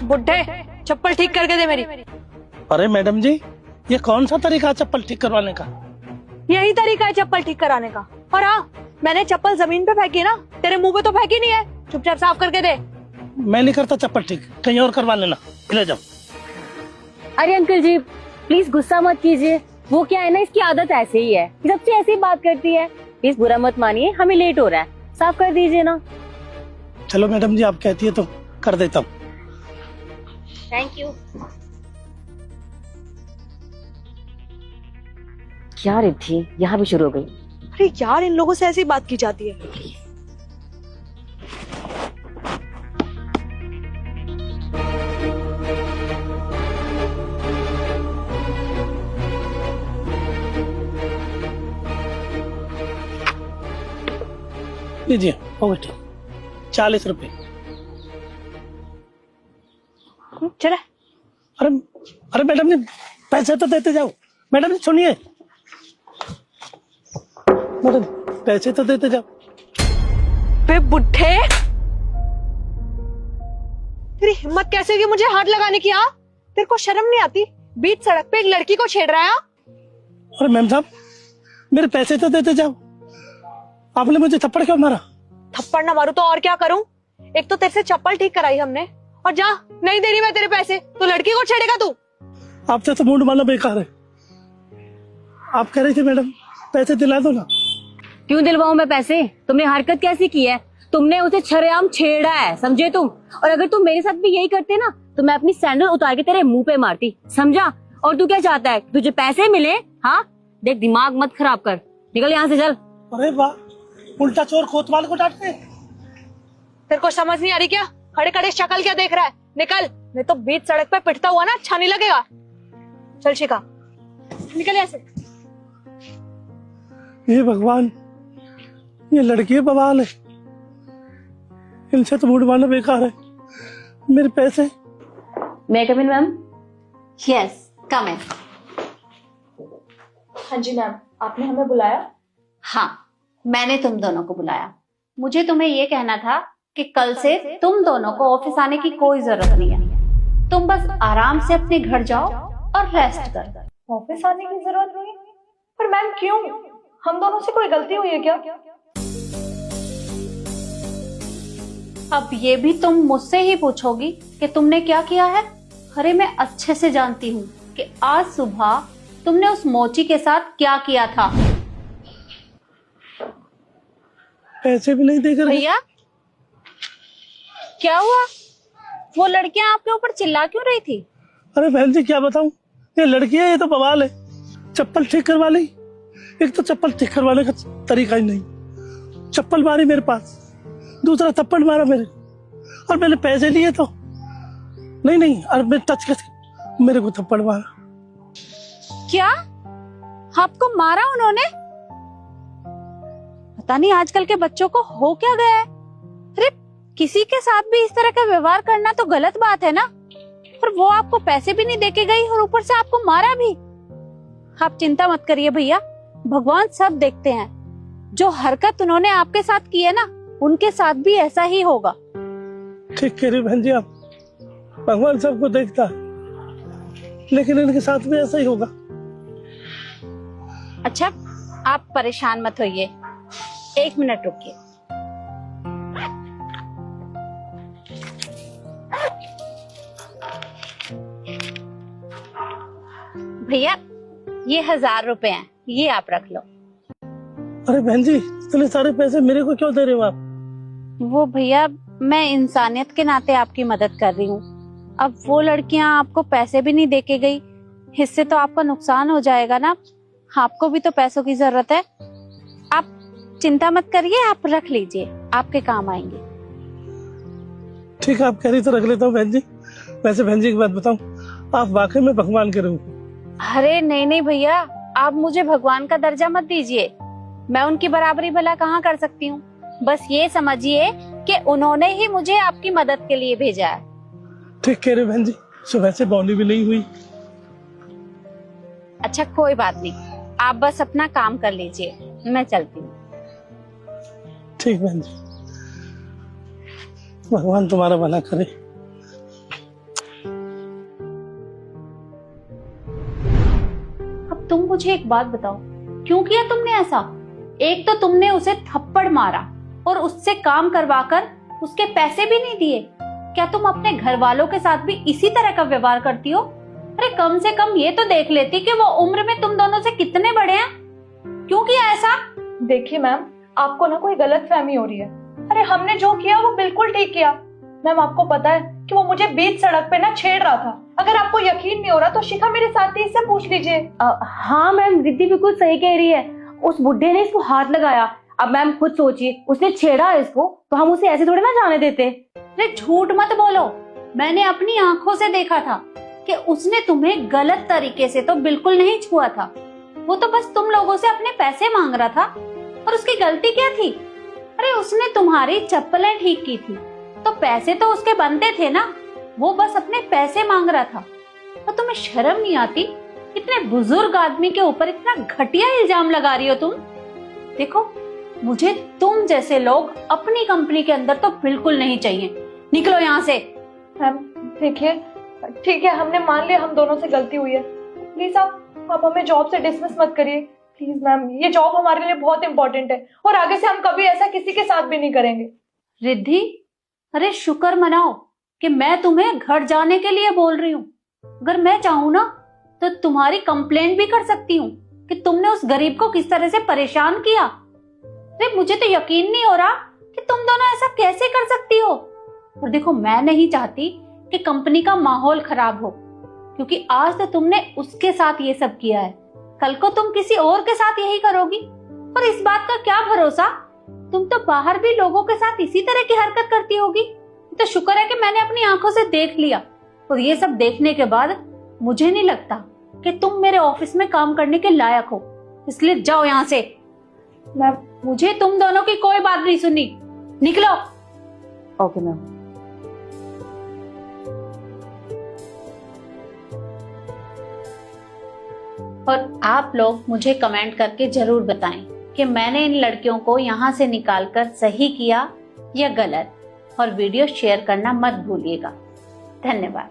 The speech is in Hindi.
बुड्ढे, चप्पल ठीक करके दे मेरी। अरे मैडम जी, ये कौन सा तरीका है चप्पल ठीक करवाने का? यही तरीका है चप्पल ठीक कराने का। और हाँ, मैंने चप्पल जमीन पे फेंकी ना, तेरे मुंह पे तो फेंकी नहीं है। चुपचाप साफ करके दे। मैं नहीं करता चप्पल ठीक, कहीं और करवा लेना। ले जाओ। अरे अंकल जी प्लीज गुस्सा मत कीजिए, वो क्या है ना, इसकी आदत ऐसे ही है, सबसे ऐसी बात करती है। प्लीज बुरा मत मानिए, हमें लेट हो रहा है, साफ कर दीजिए ना। चलो मैडम जी, आप कहती है तो कर देता हूँ। Thank you. क्या रिद्धि, यहाँ भी शुरू हो गई। अरे यार, इन लोगों से ऐसी बात की जाती है। लीजिए, हो गए 40 रुपए। चले। अरे अरे मैडम जी, पैसे तो देते जाओ। मैडम जी सुनिए, मैडम पैसे तो देते जाओ। बे बुड्ढे, तेरी हिम्मत कैसे हुई मुझे हाथ लगाने की? हाँ, तेरे को शर्म नहीं आती? बीच सड़क पे एक लड़की को छेड़ रहा है। अरे मैम साहब, मेरे पैसे तो देते जाओ। आपने मुझे थप्पड़ क्यों मारा? थप्पड़ ना मारूं तो और क्या करूं? एक तो तेरे से चप्पल ठीक कराई हमने, और जा, नहीं दे रही मैं तेरे पैसे तो लड़की को छेड़ेगा तू? आपसे तो मूड मारना बेकार है। आप कह रही थी मैडम पैसे दिला दो ना। क्यों दिलवाऊं मैं पैसे? तुमने हरकत कैसी की है? तुमने उसे छरेआम छेड़ा है, समझे तुम? और अगर तुम मेरे साथ भी यही करते ना तो मैं अपनी सैंडल उतार के तेरे मुंह पे मारती, समझा? और तू क्या चाहता है, तुझे पैसे मिले? हाँ देख, दिमाग मत खराब कर, निकल यहाँ से, चल। अरे वाह, उल्टा चोर कोतवाल को डांटते। तेरे को समझ नहीं आ रही क्या? खड़े खड़े शक्ल क्या देख रहा है? निकल, नहीं तो बीच सड़क पे पिटता हुआ ना अच्छा नहीं लगेगा। चल शिका, निकल यहाँ से। ये भगवान, ये लड़की बवाल है, इनसे तो मूड मारना बेकार है। मेरे पैसे। मैं कम इन मैम? यस, कम इन। हाँ जी मैम, आपने हमें बुलाया? हाँ, मैंने तुम दोनों को बुलाया। मुझे तुम्हें ये कहना था कि कल से तुम दोनों को ऑफिस आने की कोई जरूरत नहीं है। तुम बस आराम से अपने घर जाओ और रेस्ट करो। ऑफिस आने की जरूरत नहीं? पर मैम क्यों? हम दोनों से कोई गलती हुई है क्या? अब ये भी तुम मुझसे ही पूछोगी कि तुमने क्या किया है? अरे मैं अच्छे से जानती हूँ कि आज सुबह तुमने उस मोची के साथ क्या किया था। पैसे भी नहीं देकर। भैया क्या हुआ? वो लड़कियां आपके ऊपर चिल्ला क्यों रही थी? अरे बहन जी क्या बताऊं, ये लड़की है, ये तो बवाल है। चप्पल ठीक करवा ली, एक तो चप्पल ठीक करवाने का तरीका ही नहीं। चप्पल मारी मेरे पास, दूसरा थप्पड़ मारा मेरे, और मैंने पैसे लिए तो नहीं, और मैं टच कर मेरे को थप्पड़ मारा। क्या आपको मारा उन्होंने? पता नहीं आजकल के बच्चों को हो क्या गया है। अरे किसी के साथ भी इस तरह का व्यवहार करना तो गलत बात है ना। और वो आपको पैसे भी नहीं देके गई और ऊपर से आपको मारा भी। आप चिंता मत करिए भैया, भगवान सब देखते हैं। जो हरकत उन्होंने आपके साथ की है ना, उनके साथ भी ऐसा ही होगा। ठीक कह रही बहन जी आप, भगवान सबको देखता है, लेकिन इनके साथ भी ऐसा ही होगा। अच्छा आप परेशान मत होइए, 1 मिनट रुकिए। भैया ये 1000 रुपए हैं, ये आप रख लो। अरे बहन जी, इतने सारे पैसे मेरे को क्यों दे रहे हो आप? वो भैया, मैं इंसानियत के नाते आपकी मदद कर रही हूँ। अब वो लड़कियां आपको पैसे भी नहीं देके गई, इससे तो आपका नुकसान हो जाएगा ना। आपको भी तो पैसों की जरूरत है। आप चिंता मत करिए, आप रख लीजिए, आपके काम आएंगे। ठीक है, आप कह रही तो रख लेता हूँ बहन जी। वैसे बहन जी एक बात बताऊं, आप वाकई में भगवान के रूप। अरे नहीं भैया, आप मुझे भगवान का दर्जा मत दीजिए। मैं उनकी बराबरी भला कहाँ कर सकती हूँ। बस ये समझिए कि उन्होंने ही मुझे आपकी मदद के लिए भेजा है। ठीक कह रहे बहन जी, सुबह से बौनी भी नहीं हुई। अच्छा कोई बात नहीं, आप बस अपना काम कर लीजिए, मैं चलती हूँ। ठीक बहन जी, भगवान तुम्हारा भला करे। मुझे एक बात बताओ, क्यों किया तुमने ऐसा? एक तो तुमने उसे थप्पड़ मारा और उससे काम करवाकर उसके पैसे भी नहीं दिए। क्या तुम अपने घर वालों के साथ भी इसी तरह का व्यवहार करती हो? अरे कम से कम ये तो देख लेती कि वो उम्र में तुम दोनों से कितने बड़े हैं। क्यों किया ऐसा? देखिए मैम, आपको ना कोई गलत फहमी हो रही है। अरे हमने जो किया वो बिल्कुल ठीक किया। मैम आपको पता है कि वो मुझे बीच सड़क पे ना छेड़ रहा था। अगर आपको यकीन नहीं हो रहा तो शिखा मेरे साथ ही, इससे पूछ लीजिए। हाँ मैम, रिद्धि बिल्कुल सही कह रही है। उस बुड्ढे ने इसको हाथ लगाया। अब मैम खुद सोचिए, उसने छेड़ा इसको तो हम उसे ऐसे थोड़े ना जाने देते। अरे झूठ मत बोलो, मैंने अपनी आंखों से देखा था कि उसने तुम्हें गलत तरीके से तो बिल्कुल नहीं छुआ था। वो तो बस तुम लोगों से अपने पैसे मांग रहा था। और उसकी गलती क्या थी? अरे उसने तुम्हारी चप्पलें ठीक की थी तो पैसे तो उसके बनते थे ना। वो बस अपने पैसे मांग रहा था। और तुम्हें शर्म नहीं आती? इतने बुजुर्ग आदमी के ऊपर इतना घटिया इल्जाम लगा रही हो तुम। देखो, मुझे तुम जैसे लोग अपनी कंपनी के अंदर तो बिल्कुल नहीं चाहिए। निकलो यहाँ से। मैम देखिए, ठीक है, हमने मान लिया हम दोनों से गलती हुई है। प्लीज आप हमें जॉब से डिसमिस मत करिए प्लीज मैम। ये जॉब हमारे लिए बहुत इंपॉर्टेंट है और आगे से हम कभी ऐसा किसी के साथ भी नहीं करेंगे। रिद्धि, अरे शुक्र मनाओ कि मैं तुम्हें घर जाने के लिए बोल रही हूँ। अगर मैं चाहूँ ना तो तुम्हारी कंप्लेंट भी कर सकती हूँ कि तुमने उस गरीब को किस तरह से परेशान किया। अरे मुझे तो यकीन नहीं हो रहा कि तुम दोनों ऐसा कैसे कर सकती हो। और देखो, मैं नहीं चाहती कि कंपनी का माहौल खराब हो, क्योंकि आज तो तुमने उसके साथ ये सब किया है, कल को तुम किसी और के साथ यही करोगी। और इस बात का क्या भरोसा, तुम तो बाहर भी लोगों के साथ इसी तरह की हरकत करती होगी। तो शुक्र है कि मैंने अपनी आंखों से देख लिया। और ये सब देखने के बाद मुझे नहीं लगता कि तुम मेरे ऑफिस में काम करने के लायक हो। इसलिए जाओ यहाँ से। मैम मुझे तुम दोनों की कोई बात नहीं सुननी। निकलो। Okay ma'am. और आप लोग मुझे कमेंट करके जरूर बताएं कि मैंने इन लड़कियों को यहाँ से निकालकर सही किया या गलत। और वीडियो शेयर करना मत भूलिएगा। धन्यवाद।